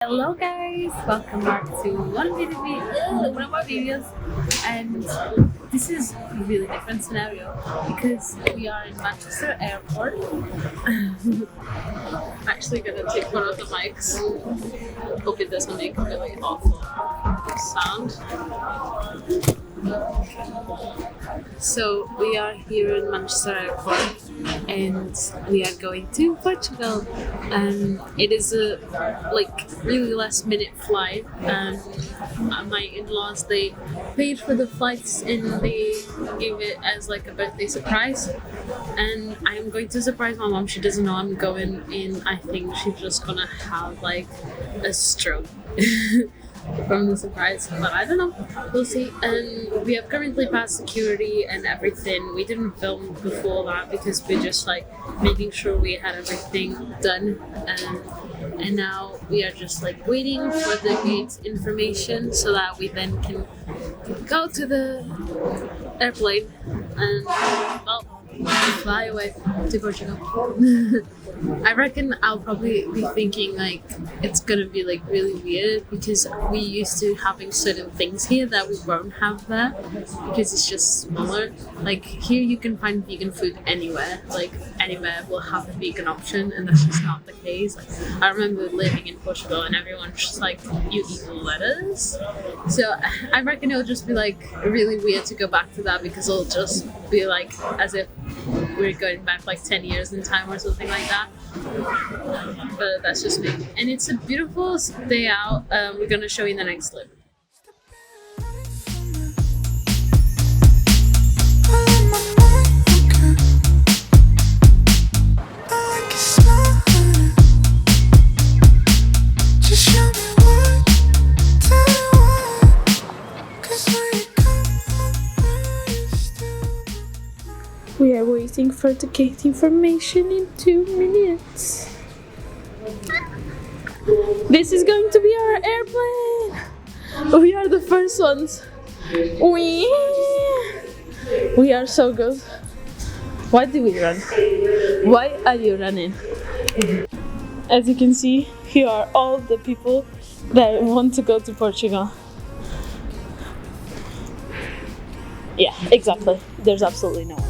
Hello guys, welcome back to one of my videos, and this is a really different scenario because we are in Manchester Airport. I'm actually gonna take one of the mics. Hope it doesn't make a really awful sound. So we are here in Manchester Airport and we are going to Portugal. It is a really last minute flight. My in-laws, they paid for the flights and they gave it as like a birthday surprise. And I'm going to surprise my mom. She doesn't know I'm going, and I think she's just gonna have like a stroke. From the surprise, but I don't know, we'll see. And we have currently passed security and everything. We didn't film before that because we're just like making sure we had everything done, and now we are just like waiting for the gate information so that we then can go to the airplane and fly away to Portugal. I reckon I'll probably be thinking like it's gonna be like really weird because we used to having certain things here that we won't have there because it's just smaller. Like here you can find vegan food anywhere, like anywhere will have a vegan option, and that's just not the case. Like, I remember living in Portugal and everyone's just like, you eat lettuce? So I reckon it'll just be like really weird to go back to that because it'll just be like as if we're going back like 10 years in time or something like that. But that's just me. And it's a beautiful day out. We're going to show you in the next clip. We are waiting for the gate information in 2 minutes. This is going to be our airplane. We are the first ones. We are so good. Why do we run? Why are you running? As you can see, here are all the people that want to go to Portugal. Yeah, exactly. There's absolutely no one.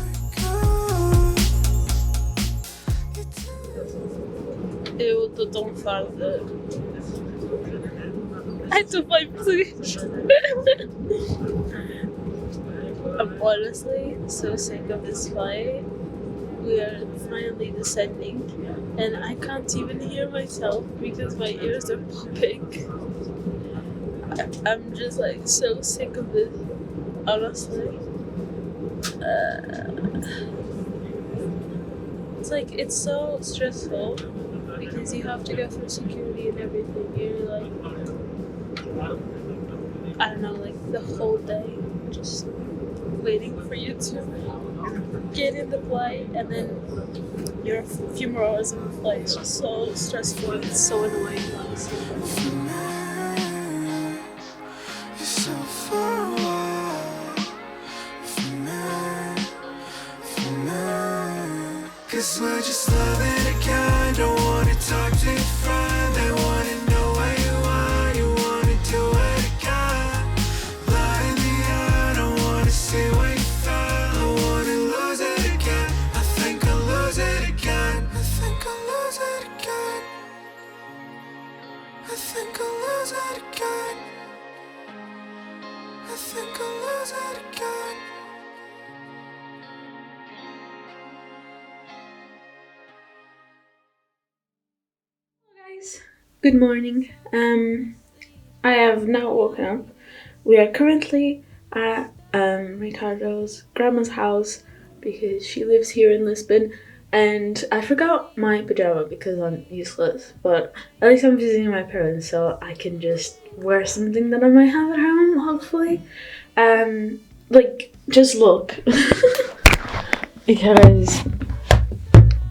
Eu tô tão farta. Ai, tu vai please. I'm honestly so sick of this flight. We are finally descending, and I can't even hear myself because my ears are popping. I'm just like so sick of this, honestly. It's like, it's so stressful because you have to go through security and everything. You're like, I don't know, like the whole day just waiting for you to get in the flight, and then you're a few more hours in the flight. It's just so stressful and it's so annoying. Cause we're just loving again. Don't wanna talk to your friend. They wanna know where you are. You wanna do it again. Light in the air. Don't wanna see where you fell. I wanna lose it again. I think I'll lose it again. I think I'll lose it again. I think I'll lose it again. I think I'll lose it again. Good morning. I have now woken up. We are currently at Ricardo's grandma's house because she lives here in Lisbon, and I forgot my pajama because I'm useless, but at least I'm visiting my parents so I can just wear something that I might have at home, hopefully. Like, just look. Because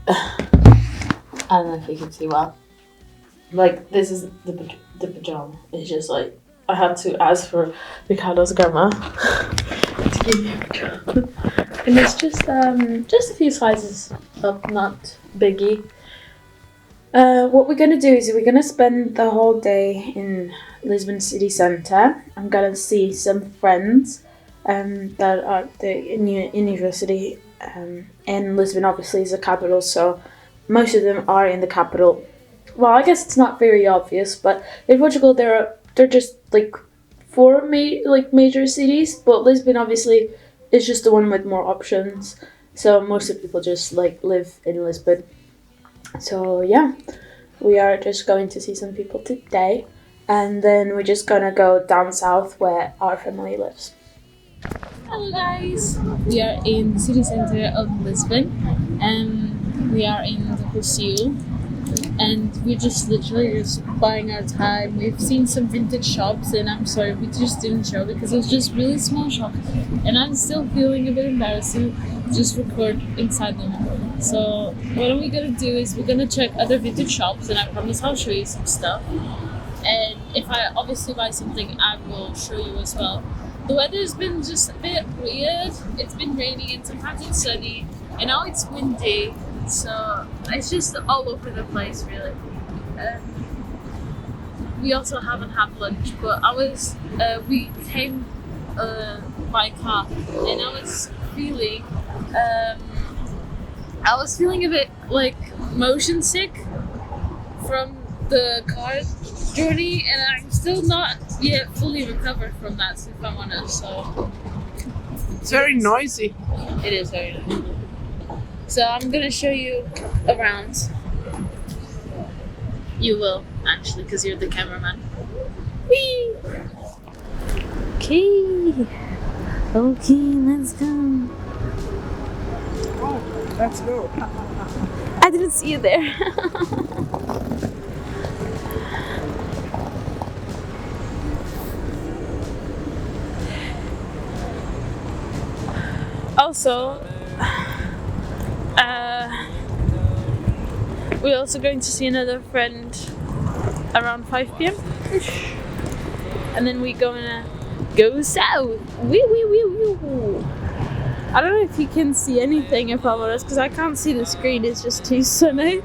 I don't know if you can see well. Like, this is the pajama. It's just like, I had to ask for Ricardo's grandma to give me a pajama. And it's just a few sizes up, not biggie. What we're gonna do is we're gonna spend the whole day in Lisbon city centre. I'm gonna see some friends that are in university. And Lisbon obviously is the capital, so most of them are in the capital. Well, I guess it's not very obvious, but in Portugal they're just like four major cities, but Lisbon obviously is just the one with more options. So most of the people just like live in Lisbon. So yeah, we are just going to see some people today, and then we're just gonna go down south where our family lives. Hello guys! We are in the city centre of Lisbon and we are in the Portugal and we're just literally buying our time. We've seen some vintage shops and I'm sorry we just didn't show because it was just really small shops and I'm still feeling a bit embarrassed to just record inside them. So what are we gonna do is we're gonna check other vintage shops and I promise I'll show you some stuff. And if I obviously buy something I will show you as well. The weather's been just a bit weird. It's been raining and sometimes it's sunny and now it's windy, so it's just all over the place really. We also haven't had lunch, but we came by car and I was feeling a bit like motion sick from the car journey and I'm still not yet fully recovered from that, if I'm honest. So It's very noisy. it is very nice. So I'm gonna show you around. You will actually, because you're the cameraman. Whee! Okay, let's go. Oh, let's go. I didn't see you there. Also, we're also going to see another friend around 5 p.m. and then we're gonna go south. Wee. I don't know if you can see anything if I'm honest, because I can't see the screen. It's just too sunny.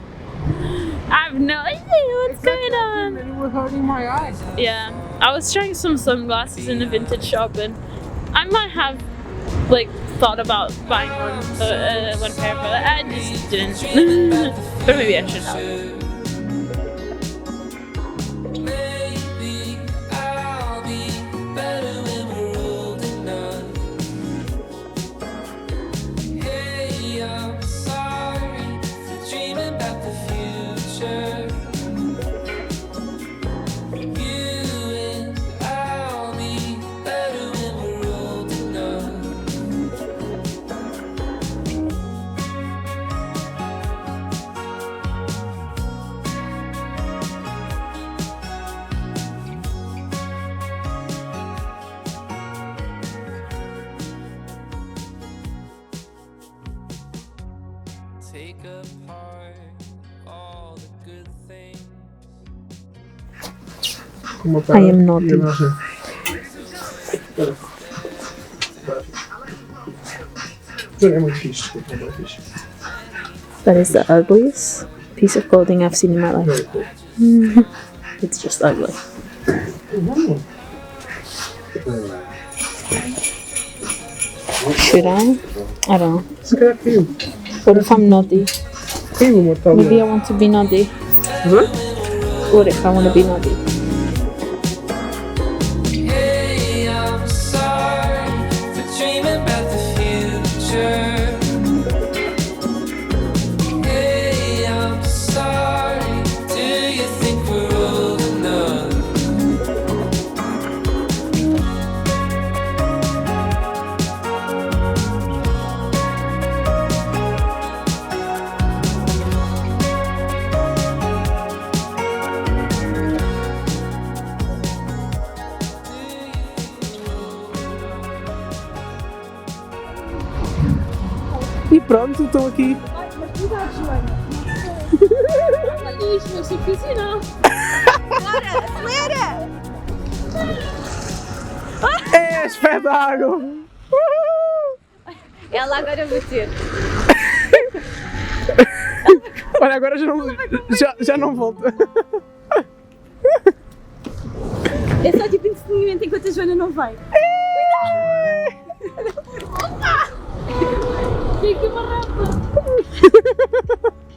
I have no idea what's going on. You were hurting my eyes. Yeah, I was trying some sunglasses in a vintage shop, and I might have like thought about buying one pair, but I just didn't. But maybe I should have. Maybe I'll be better when we're old enough. Hey, I'm sorry for dreaming about the future. You and I'll be better when we're old enough. Take apart all the good things. I am naughty. That is the ugliest piece of clothing I've seen in my life. It's just ugly. Should I? I don't know. What if I'm naughty? Maybe I want to be naughty. What if I want to be naughty? Hey, I'm sorry for dreaming about the future. Hey, I'm sorry. Do you think we're old enough? E pronto, estou aqui. É espetáculo! Ela agora vai ter. Olha, agora já não volta. É só tipo entretenimento enquanto a Joana não vai. Tem aqui uma rampa.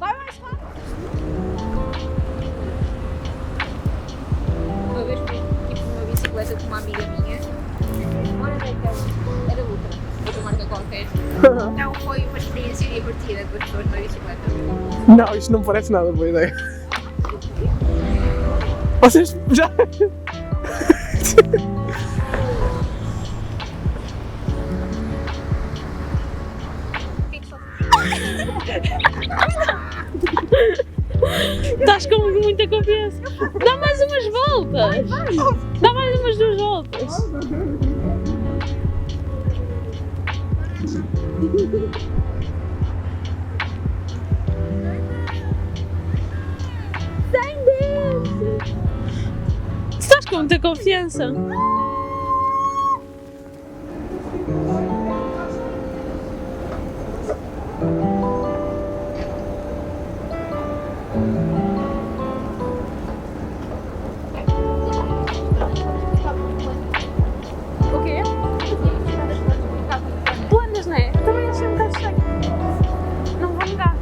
Vai mais rápido. Uma vez fui tipo numa bicicleta com uma amiga minha. Ora daquela, era outra marca qualquer. Não foi uma experiência divertida com as pessoas na bicicleta. Não, isto não parece nada boa ideia. Vocês já... Estás com muita confiança. Dá mais umas voltas. Dá mais umas 2 voltas. Sem Deus! Estás com muita confiança. O quê? Planas, não é? Eu também achei um bocado estranho. Não vou negar.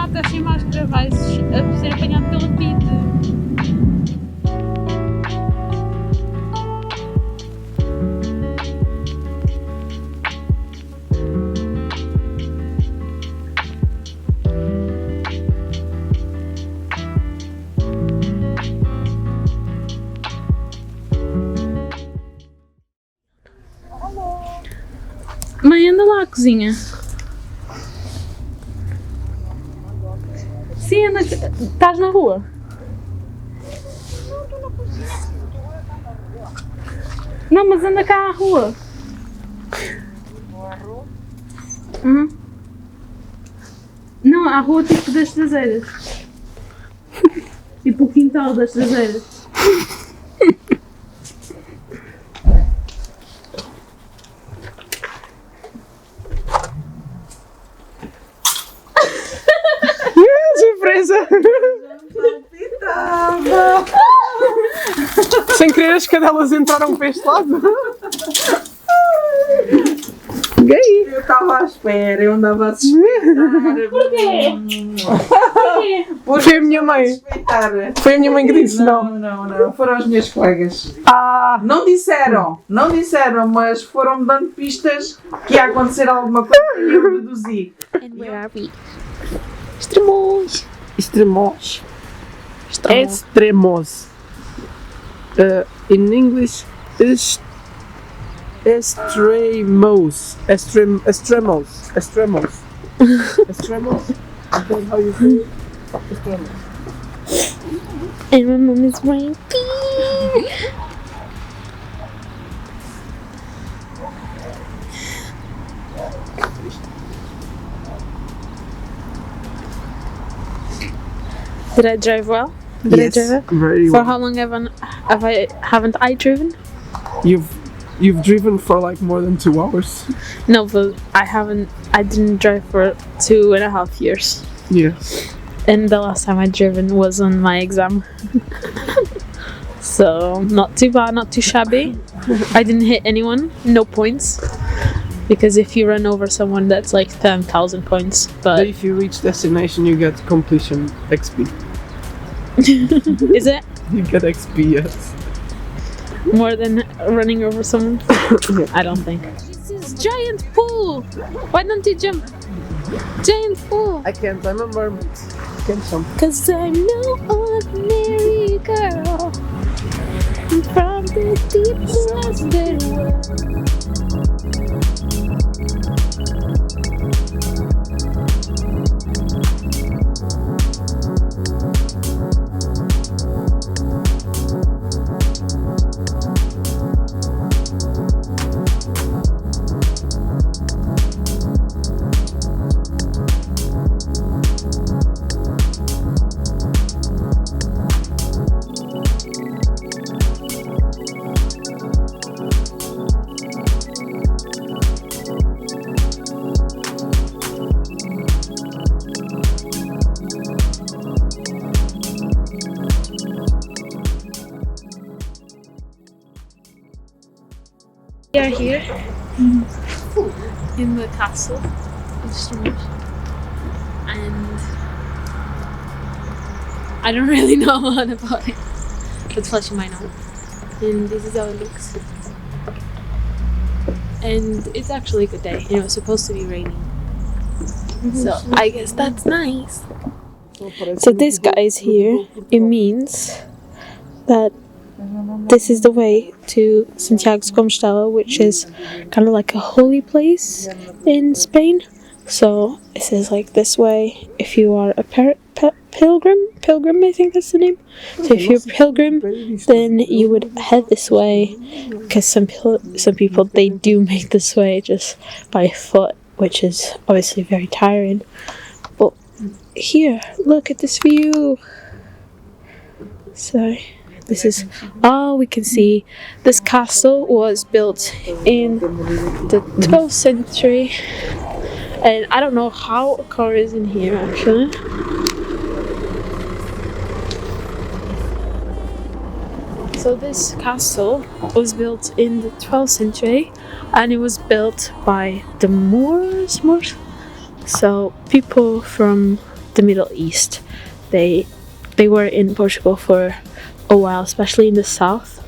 Estás sem máscara, vais a ser apanhado pela PID. Mãe, anda lá à cozinha. Sim, anda. Estás na rua? Não, mas anda cá à rua. Uhum. Não, à rua tipo das traseiras. Tipo o quintal das traseiras. Surpresa! Sem querer as cadelas entraram para este lado. Gay! Eu estava à espera, eu andava a suspeitar. Porquê? Foi a minha mãe. Suspeitar. Foi a minha mãe que disse não. Não, foram as minhas colegas. Ah! Não disseram, mas foram-me dando pistas que ia acontecer alguma coisa e eu deduzi. And where are we? Extremos. Extremos. In English, extremos. Extremos. Is that how you say it? Extremos. And my mom is wearing Did I drive well? Did I drive well? Very For well. how long haven't I driven? You've driven for like more than 2 hours. No, but I didn't drive for 2.5 years. Yes. And the last time I driven was on my exam. So not too bad, not too shabby. I didn't hit anyone, no points. Because if you run over someone, that's like 10,000 points. But If you reach destination, you get completion XP. is it You get XP, yes. more than running over someone? I don't think. This is giant pool. Why don't you jump? Giant pool. I can't, I'm a mermaid. I can't jump. Cause I'm no ordinary girl. I'm from the deep twisted world. We are here in the castle of Storms, and I don't really know a lot about it, but Flashy might know. And this is how it looks. And it's actually a good day. It was supposed to be raining, so I guess that's nice. So this guys here, it means that this is the way to Santiago de Compostela, which is kind of like a holy place in Spain. So it says like this way if you are a pilgrim, I think that's the name. So if you're a pilgrim, then you would head this way, because some people they do make this way just by foot, which is obviously very tiring. But here, look at this view. So this is all we can see. This castle was built in the 12th century, and I don't know how a car is in here actually. So this castle was built in the 12th century, and it was built by the Moors. So people from the Middle East, they were in Portugal for a while, especially in the south.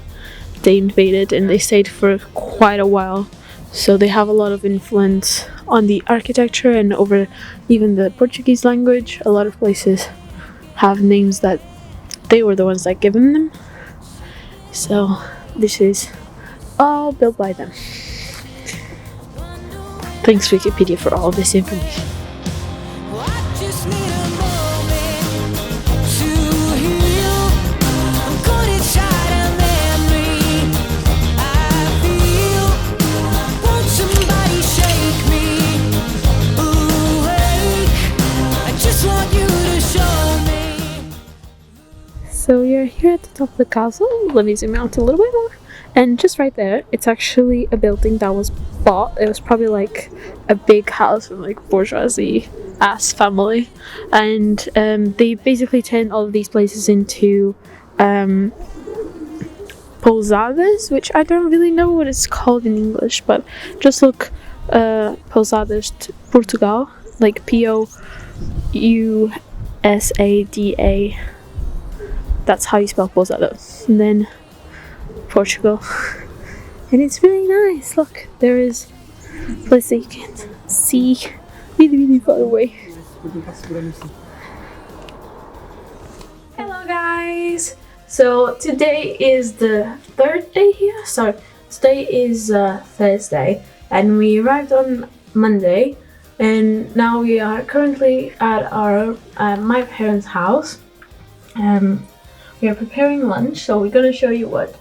They invaded and they stayed for quite a while, so they have a lot of influence on the architecture and over even the Portuguese language. A lot of places have names that they were the ones that given them, so this is all built by them. Thanks Wikipedia for all this information. So we are here at the top of the castle. Let me zoom out a little bit more. And just right there, it's actually a building that was bought. It was probably like a big house from like bourgeoisie ass family. And they basically turned all of these places into pousadas, which I don't really know what it's called in English, but just look pousadas Portugal, like P-O-U-S-A-D-A. That's how you spell pousada. And then Portugal. And it's really nice. Look, there is a place that you can see really, really far away. Hello guys! So today is the third day here. So today is Thursday, and we arrived on Monday, and now we are currently at my parents' house. We are preparing lunch, so we're going to show you what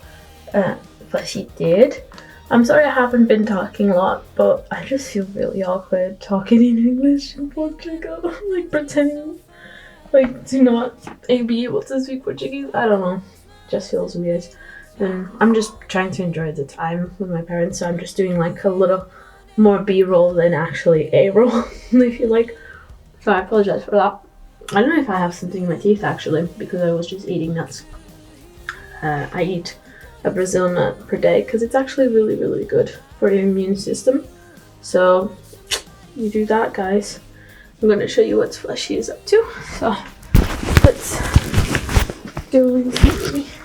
she did. I'm sorry I haven't been talking a lot, but I just feel really awkward talking in English in Portugal, like pretending like to not be able to speak Portuguese. I don't know, just feels weird. And I'm just trying to enjoy the time with my parents, so I'm just doing like a little more B-roll than actually A-roll, if you like. So I apologize for that. I don't know if I have something in my teeth actually, because I was just eating nuts. I eat a Brazil nut per day because it's actually really, really good for your immune system. So you do that, guys. I'm going to show you what Fleshy is up to. So let's do this.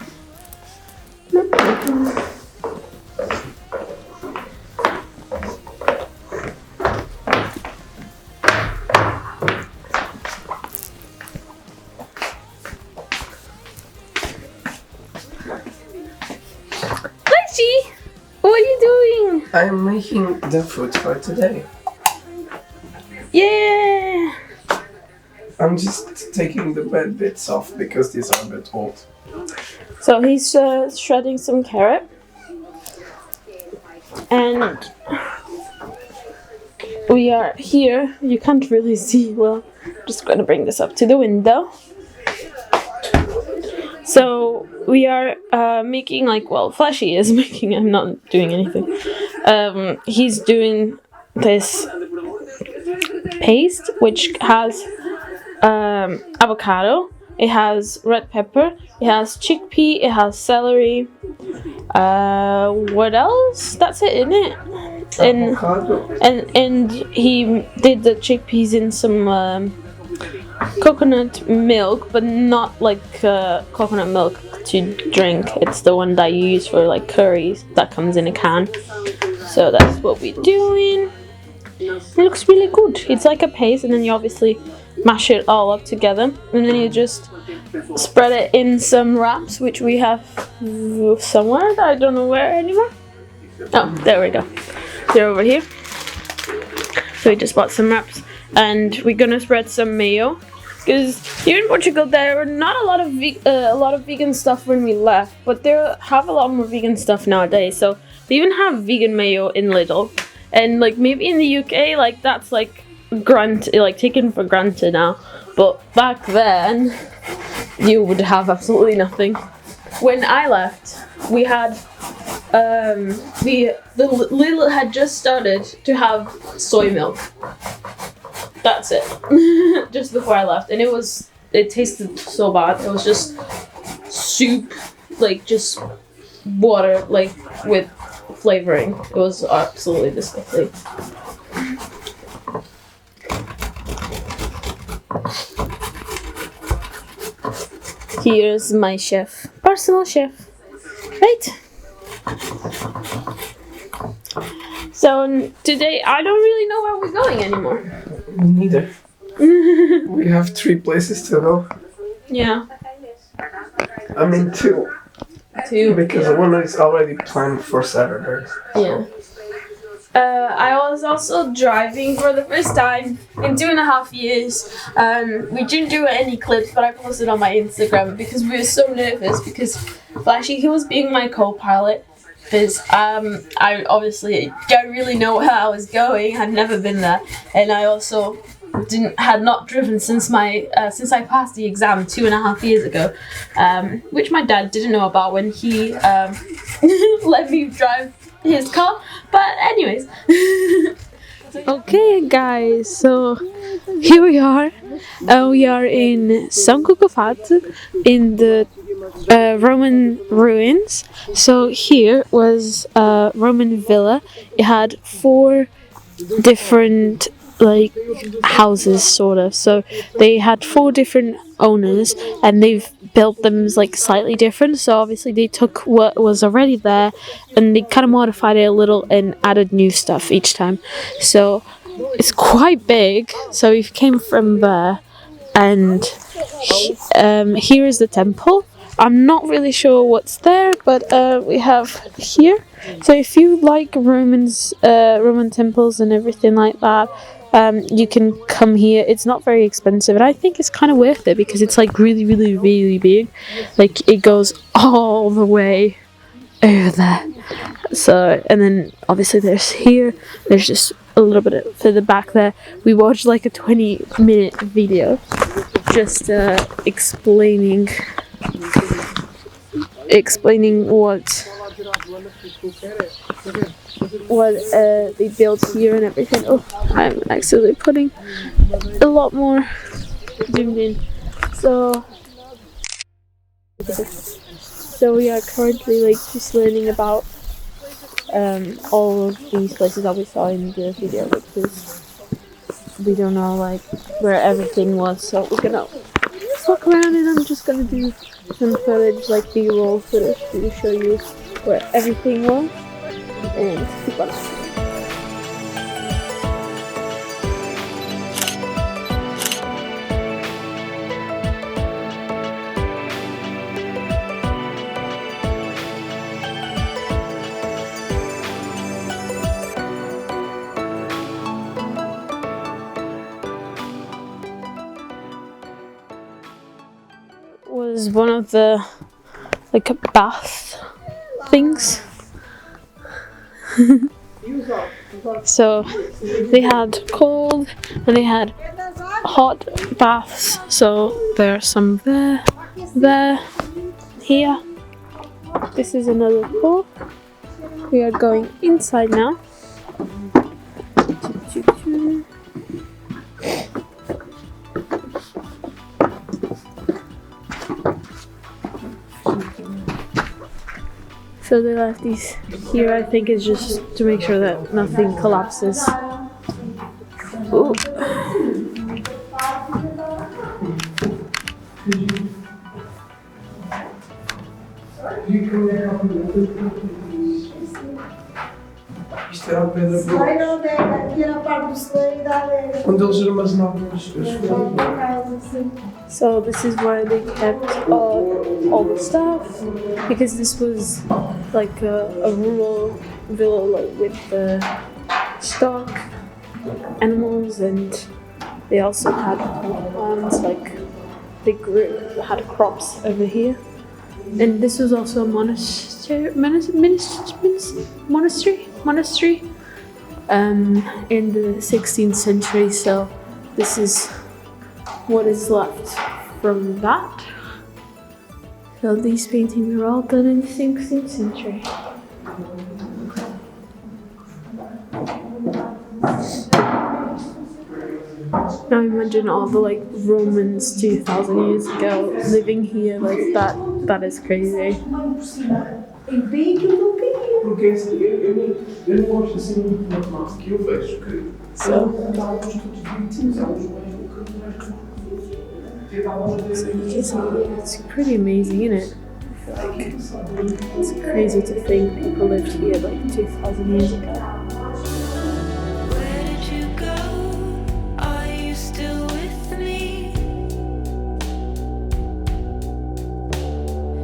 What are you doing? I'm making the food for today. Yeah! I'm just taking the bad bits off because these are a bit old. So he's shredding some carrot. And we are here. You can't really see well. I'm just going to bring this up to the window. So we are making Fleshy is making, I'm not doing anything. He's doing this paste which has avocado, it has red pepper, it has chickpea, it has celery, What else? That's it, isn't it? Avocado. And he did the chickpeas in some coconut milk, but not like coconut milk to drink. It's the one that you use for like curries that comes in a can. So that's what we're doing. It looks really good. It's like a paste, and then you obviously mash it all up together, and then you just spread it in some wraps, which we have somewhere that I don't know where anymore. Oh, there we go. They're over here. So we just bought some wraps, and we're gonna spread some mayo. Because here in Portugal there were not a lot of vegan stuff when we left, but they have a lot more vegan stuff nowadays. So they even have vegan mayo in Lidl, and like maybe in the UK like that's like taken for granted now. But back then you would have absolutely nothing. When I left, we had the Lidl had just started to have soy milk. That's it. Just before I left, and it tasted so bad. It was just soup, like just water, like with flavoring. It was absolutely disgusting. Here's my chef, personal chef, right? So today I don't really know where we're going anymore. Me neither. We have 3 places to go. Yeah. I mean 2. Because one is already planned for Saturday. Yeah. I was also driving for the first time in 2.5 years. We didn't do any clips, but I posted on my Instagram because we were so nervous because Flashy, he was being my co-pilot. Because I obviously don't really know where I was going. I'd never been there, and I also had not driven since I passed the exam 2.5 years ago, which my dad didn't know about when he let me drive his car. But anyways, okay, guys. So here we are. We are in São Cucufato in the Roman ruins. So here was a Roman villa. It had 4 different like houses, sort of. So they had 4 different owners, and they've built them like slightly different. So obviously they took what was already there and they kind of modified it a little and added new stuff each time. So it's quite big. So we came from there, and here is the temple. I'm not really sure what's there, but we have here. So if you like Roman temples and everything like that, you can come here. It's not very expensive, and I think it's kind of worth it because it's like really, really, really big. Like it goes all the way over there. So, and then obviously there's just a little bit further back there. We watched like a 20-minute video just explaining what they built here and everything. Oh, I'm actually putting a lot more zoomed in. So we are currently like just learning about all of these places that we saw in the video, because we don't know like where everything was. So we're gonna walk around, and I'm just gonna do some footage, like B-roll footage, to show you where everything was, and keep on. Was one of the like bath things. So they had cold and they had hot baths. So there are some there, here. This is another pool. We are going inside now. So they left these here, I think, is just to make sure that nothing collapses. Ooh. Isto era ao pé da Vai não dega, aqui era a parte do celeiro da adega. onde eles armazenavam as Só para casa, sim. So this is where they kept all the stuff, because this was like a rural villa, like with the stock animals, and they also had farms, like they had crops over here. And this was also a monastery in the 16th century. So this is what is left from that. So these paintings are all done in the 16th century. Now imagine all the like Romans 2,000 years ago living here like that. That is crazy. Em pé que eu não queria. Porque assim, eu não gosto assim muito de matemática. Eu vejo que são todos direitinhos, há uns mais do que It's pretty amazing, isn't it? Like, it's crazy to think people lived here like 2,000 years ago. Where did you go? Are you still with me?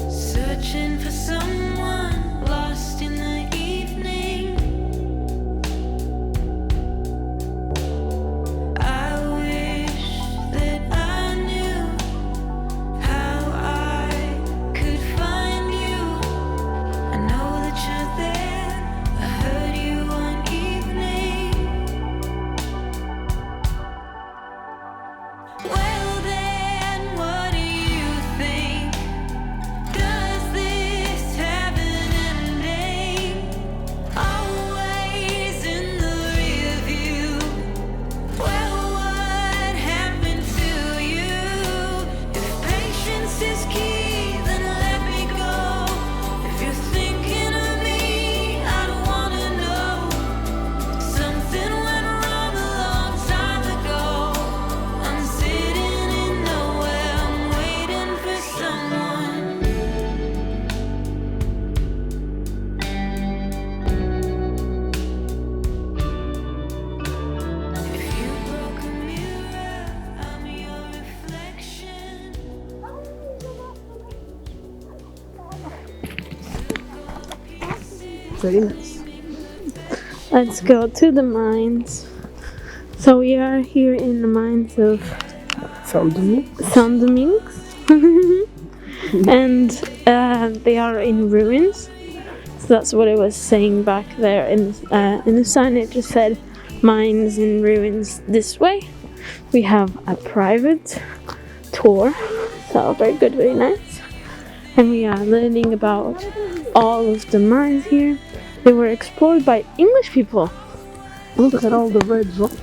Searching for someone lost in the evening. I wish that I knew how I could find you. I know that you're there. I heard you one evening. Well then, what do you think? Does this have an ending? Always in the rear view. Well, what happened to you? If patience is key, then let me go. If you're thinking of me, I don't wanna know. Something went wrong a long time ago. I'm sitting in nowhere, I'm waiting for someone. If you broke a mirror, I'm your reflection. Very nice. Let's go to the mines. So we are here in the mines of Saint Saint-Domingues. And they are in ruins. So that's what it was saying back there in the sign. It just said mines in ruins this way. We have a private tour, so very good, very nice. And we are learning about all of the mines here. They were explored by English people. Look at all the red rocks.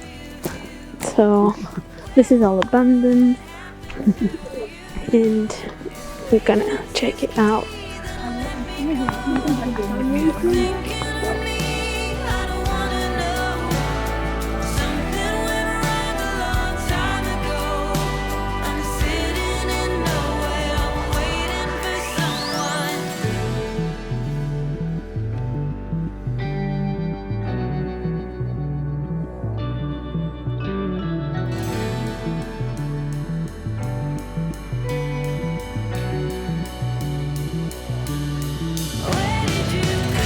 So this is all abandoned. And we're gonna check it out. Thinking of me, I don't wanna know. Something went wrong a long time ago. I'm sitting in nowhere, I'm waiting for someone. Where did you go?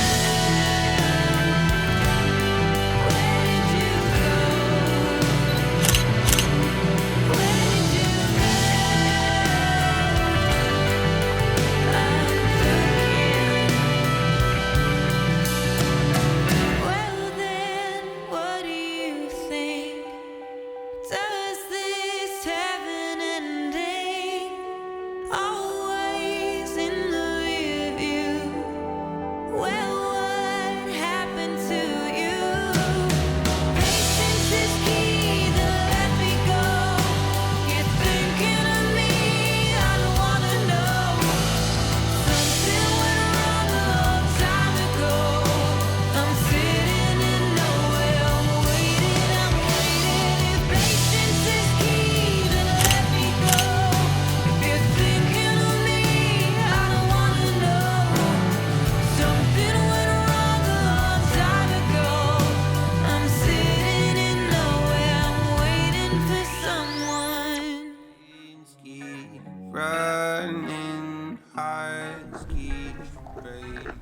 running, hearts keep breaking.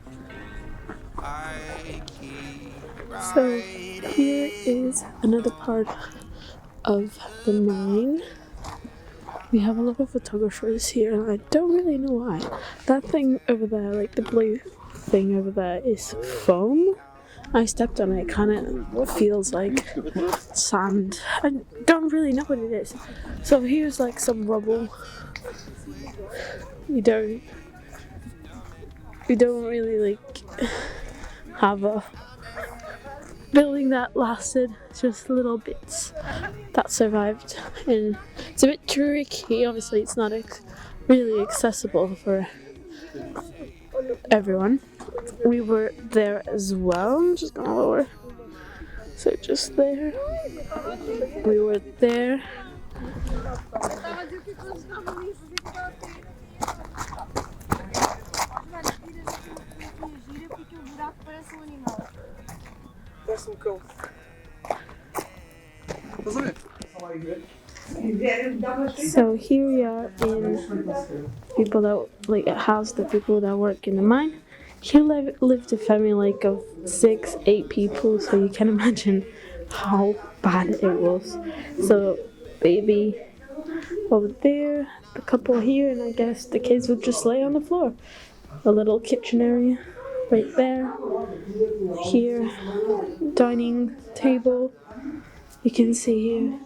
I keep So here is another part of the mine. We have a lot of photographers here, and I don't really know why. That thing over there, like the blue thing over there, is foam. I stepped on it, kind of feels like sand. I don't really know what it is. So here's like some rubble. We don't really like have a building that lasted, just little bits that survived, and it's a bit tricky. Obviously it's not really accessible for everyone. We were there as well. I'm just gonna lower, so just there we were there. Parece cão. Estás a ver? So here we are in people that like a house, the people that work in the mine. Here lived a family like of 6-8 people, so you can imagine how bad it was. So baby over there, the couple here, and I guess the kids would just lay on the floor. A little kitchen area right there. Here, dining table. You can see here.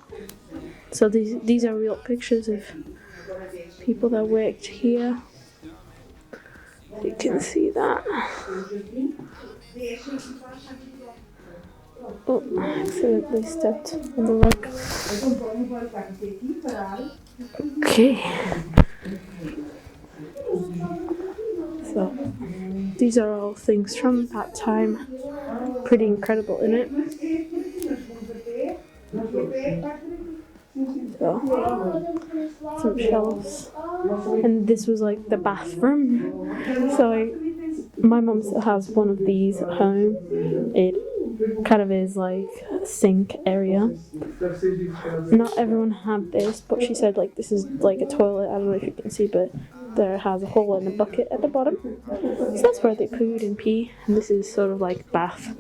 So these are real pictures of people that worked here. You can see that. Oh, I accidentally stepped on the rug. Okay. So these are all things from that time. Pretty incredible, isn't it? So, some shelves, and this was like the bathroom. So my mum still has one of these at home. It kind of is like a sink area. Not everyone had this, but she said like this is like a toilet. I don't know if you can see, but there has a hole in the bucket at the bottom. So that's where they poo and pee, and this is sort of like bath.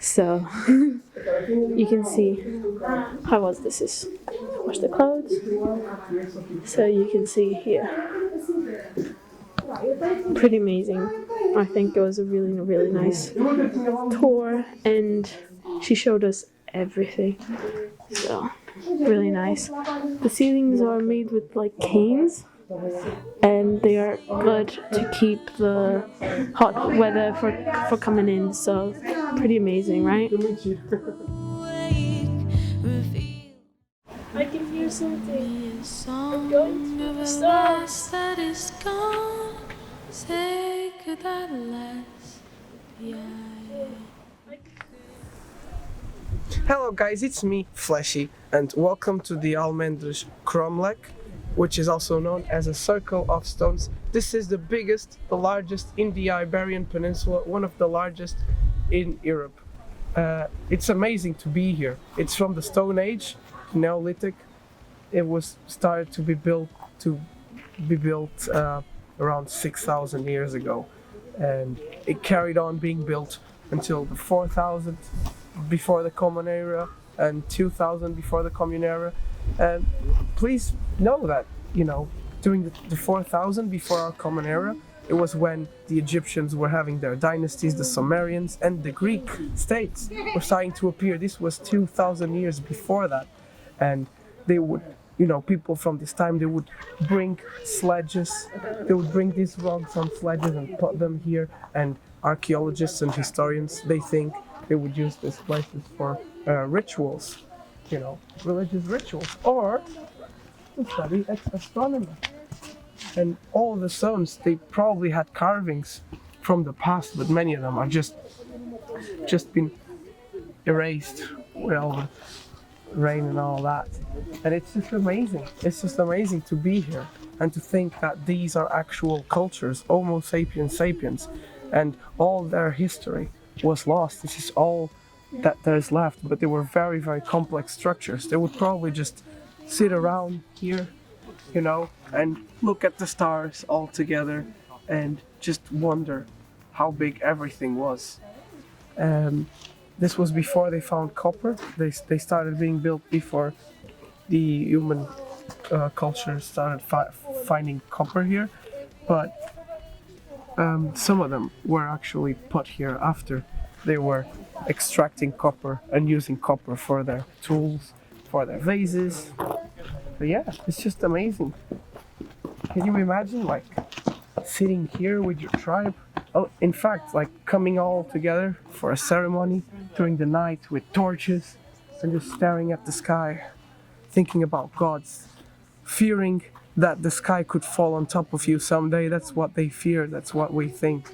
So you can see how was this is wash the clothes. So you can see here. Pretty amazing. I think it was a really nice tour, and she showed us everything. So really nice. The ceilings are made with like canes, and they are good to keep the hot weather for coming in. So pretty amazing, right? I can hear something. I'm going to the stars. That is gone. Say goodbye to last. Yeah. Hello guys, it's me, Fleshy, and welcome to the Almendres Cromlech, which is also known as a circle of stones. This is the biggest, the largest in the Iberian Peninsula, one of the largest in Europe. It's amazing to be here. It's from the Stone Age, Neolithic. It was started to be built around 6,000 years ago, and it carried on being built until the 4,000 before the Common Era and 2,000 before the Common Era. And please know that, you know, during the 4,000 before our Common Era, it was when the Egyptians were having their dynasties, the Sumerians, and the Greek states were starting to appear. This was 2,000 years before that, and they would, you know, people from this time, they would bring sledges, they would bring these rocks on sledges and put them here, and archaeologists and historians, they think they would use these places for rituals, you know, religious rituals, or to study astronomy. And all the stones, they probably had carvings from the past, but many of them are just been erased with all the rain and all that. And it's just amazing. It's just amazing to be here and to think that these are actual cultures, Homo sapiens sapiens, and all their history was lost. This is all that there's left, but they were very complex structures. They would probably just sit around here you know, and look at the stars all together and just wonder how big everything was. This was before they found copper. They started being built before the human culture started finding copper here, but some of them were actually put here after they were extracting copper and using copper for their tools, for their vases. But yeah, it's just amazing. Can you imagine like sitting here with your tribe? Oh, in fact, like coming all together for a ceremony during the night with torches and just staring at the sky, thinking about gods, fearing that the sky could fall on top of you someday. That's what they fear, that's what we think.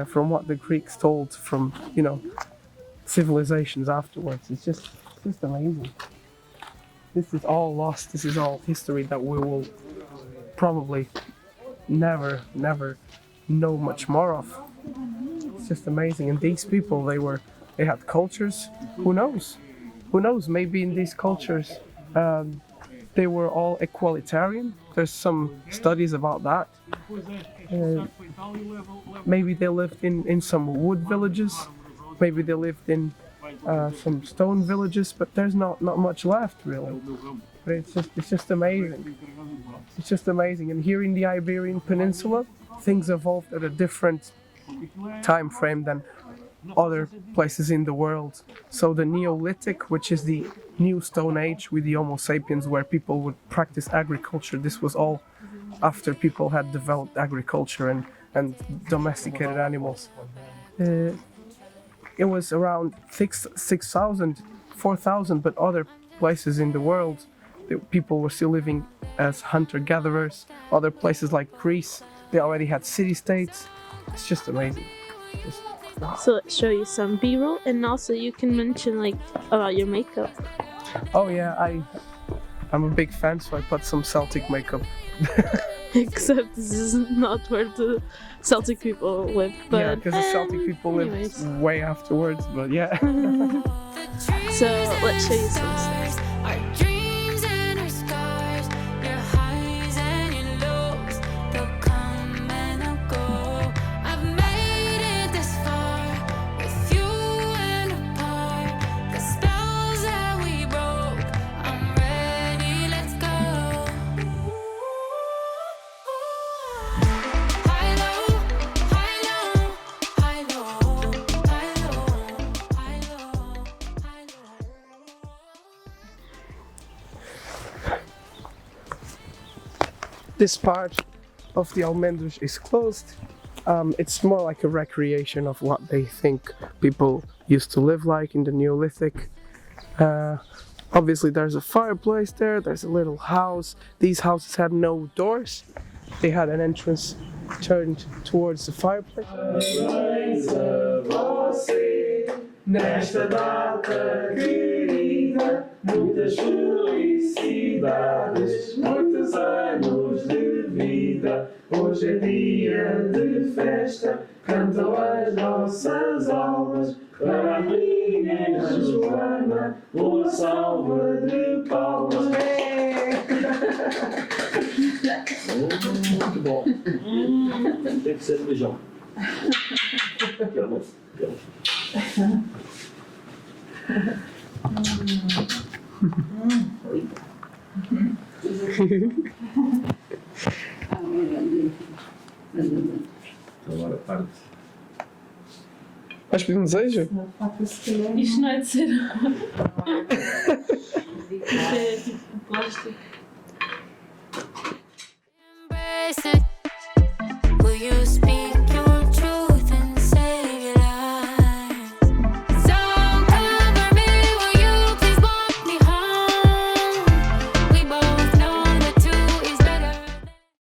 From what the Greeks told from, you know, civilizations afterwards. It's just amazing. This is all lost, this is all history that we will probably never know much more of. It's just amazing. And these people, they had cultures. Who knows? Maybe in these cultures they were all equalitarian. There's some studies about that. Maybe they lived in some wood villages. Maybe they lived in some stone villages, but there's not much left really. But it's just amazing. It's just amazing. And here in the Iberian Peninsula, things evolved at a different time frame than other places in the world. So the Neolithic, which is the new Stone Age with the Homo sapiens, where people would practice agriculture, this was all after people had developed agriculture and domesticated animals. It was around 6,000, 4,000, but other places in the world, people were still living as hunter-gatherers. Other places like Greece, they already had city-states. It's just amazing. So let's show you some B-roll, and also you can mention like about your makeup. Oh yeah, I'm a big fan, so I put some Celtic makeup. Except this is not where the Celtic people live. But yeah, because the Celtic people live way afterwards, but yeah. So let's show you some stuff. Our dreams and our scars, your highs and your lows, they'll come and they'll go. I've made it this far with you and apart. The spells that we broke, I'm ready, let's go. High low, high low, high low, high low, high low, high low. This part of the Almendros is closed. It's more like a recreation of what they think people used to live like in the Neolithic. Obviously there's a fireplace there, there's a little house. These houses had no doors. They had an entrance turned towards the fireplace. Nesta data querida, muitas felicidades, muitos anos de vida. Hoje é dia de festa, cantam as nossas almas. Para a menina Joana, uma salva de palmas. Muito bom. Tem que ser beijão. Agora parte. Vais pedir um desejo? Isto não é de ser. Isto é tipo plástico. Embrace it.